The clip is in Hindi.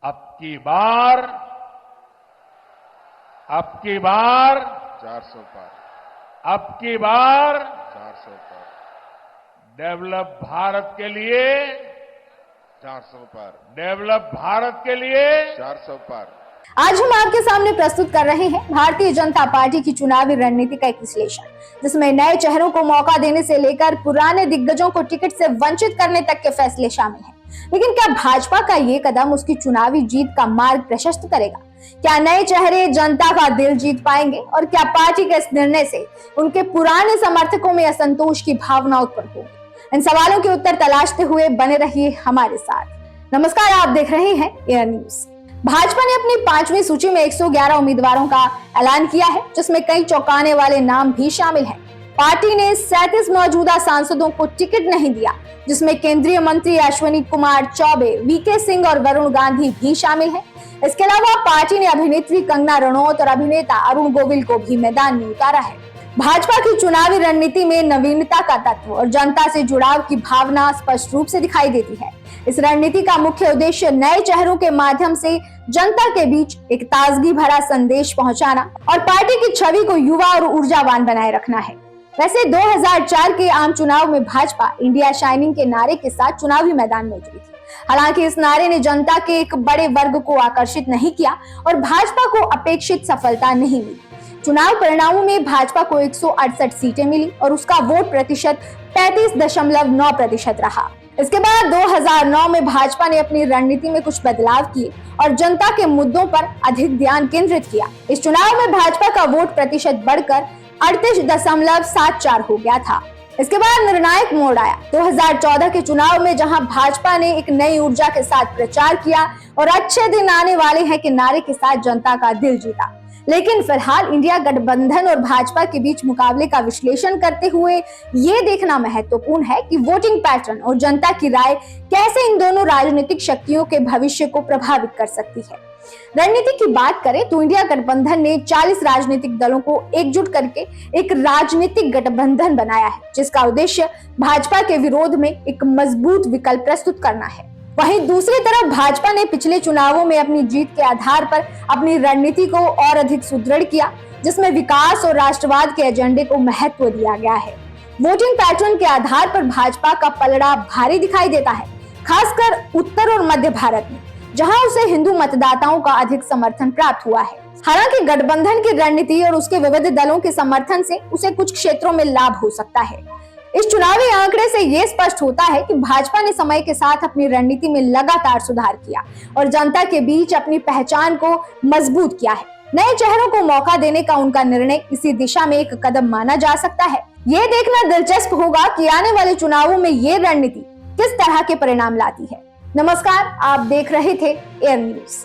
अब की बार 400 पार, अब की बार 400 पार, डेवलप भारत के लिए 400 पार, डेवलप भारत के लिए 400 पार। आज हम आपके सामने प्रस्तुत कर रहे हैं भारतीय जनता पार्टी की चुनावी रणनीति का एक विश्लेषण, जिसमें नए चेहरों को मौका देने से लेकर पुराने दिग्गजों को टिकट से वंचित करने तक के फैसले शामिल हैं। लेकिन क्या भाजपा का ये कदम उसकी चुनावी जीत का मार्ग प्रशस्त करेगा? क्या नए चेहरे जनता का दिल जीत पाएंगे और क्या पार्टी के इस निर्णय से उनके पुराने समर्थकों में असंतोष की भावना उत्पन्न होगी? इन सवालों के उत्तर तलाशते हुए बने रहिए हमारे साथ। नमस्कार, आप देख रहे हैं एयर न्यूज। भाजपा ने अपनी 5वीं सूची में 111 उम्मीदवारों का ऐलान किया है, जिसमें कई चौंकाने वाले नाम भी शामिल हैं। पार्टी ने 37 मौजूदा सांसदों को टिकट नहीं दिया, जिसमें केंद्रीय मंत्री अश्विनी कुमार चौबे, वीके सिंह और वरुण गांधी भी शामिल हैं। इसके अलावा पार्टी ने अभिनेत्री कंगना रनौत और अभिनेता अरुण गोविल को भी मैदान में उतारा है। भाजपा की चुनावी रणनीति में नवीनता का तत्व और जनता से जुड़ाव की भावना स्पष्ट रूप से दिखाई देती है। इस रणनीति का मुख्य उद्देश्य नए चेहरों के माध्यम से जनता के बीच एक ताजगी भरा संदेश पहुंचाना और पार्टी की छवि को युवा और ऊर्जावान बनाए रखना है। वैसे 2004 के आम चुनाव में भाजपा इंडिया शाइनिंग के नारे के साथ चुनावी मैदान में उतरी थी। हालांकि इस नारे ने जनता के एक बड़े वर्ग को आकर्षित नहीं किया और भाजपा को अपेक्षित सफलता नहीं मिली। चुनाव परिणामों में भाजपा को 168 सीटें मिली और उसका वोट प्रतिशत 35.9% रहा। इसके बाद 2009 में भाजपा ने अपनी रणनीति में कुछ बदलाव किए और जनता के मुद्दों पर अधिक ध्यान केंद्रित किया। इस चुनाव में भाजपा का वोट प्रतिशत बढ़कर 38.74 हो गया था। इसके बाद निर्णायक मोड़ आया 2014 के चुनाव में, जहां भाजपा ने एक नई ऊर्जा के साथ प्रचार किया और अच्छे दिन आने वाले हैं के नारे के साथ जनता का दिल जीता। लेकिन फिलहाल इंडिया गठबंधन और भाजपा के बीच मुकाबले का विश्लेषण करते हुए ये देखना महत्वपूर्ण है कि वोटिंग पैटर्न और जनता की राय कैसे इन दोनों राजनीतिक शक्तियों के भविष्य को प्रभावित कर सकती है। रणनीति की बात करें तो इंडिया गठबंधन ने 40 राजनीतिक दलों को एकजुट करके एक राजनीतिक गठबंधन बनाया है, जिसका उद्देश्य भाजपा के विरोध में एक मजबूत विकल्प प्रस्तुत करना है। वहीं दूसरी तरफ भाजपा ने पिछले चुनावों में अपनी जीत के आधार पर अपनी रणनीति को और अधिक सुदृढ़ किया, जिसमें विकास और राष्ट्रवाद के एजेंडे को महत्व दिया गया है। वोटिंग पैटर्न के आधार पर भाजपा का पलड़ा भारी दिखाई देता है, खासकर उत्तर और मध्य भारत में, जहां उसे हिंदू मतदाताओं का अधिक समर्थन प्राप्त हुआ है। हालांकि गठबंधन की रणनीति और उसके विविध दलों के समर्थन से उसे कुछ क्षेत्रों में लाभ हो सकता है। इस चुनावी आंकड़े से ये स्पष्ट होता है कि भाजपा ने समय के साथ अपनी रणनीति में लगातार सुधार किया और जनता के बीच अपनी पहचान को मजबूत किया है। नए चेहरों को मौका देने का उनका निर्णय इसी दिशा में एक कदम माना जा सकता है। ये देखना दिलचस्प होगा कि आने वाले चुनावों में ये रणनीति किस तरह के परिणाम लाती है। नमस्कार, आप देख रहे थे एयर न्यूज।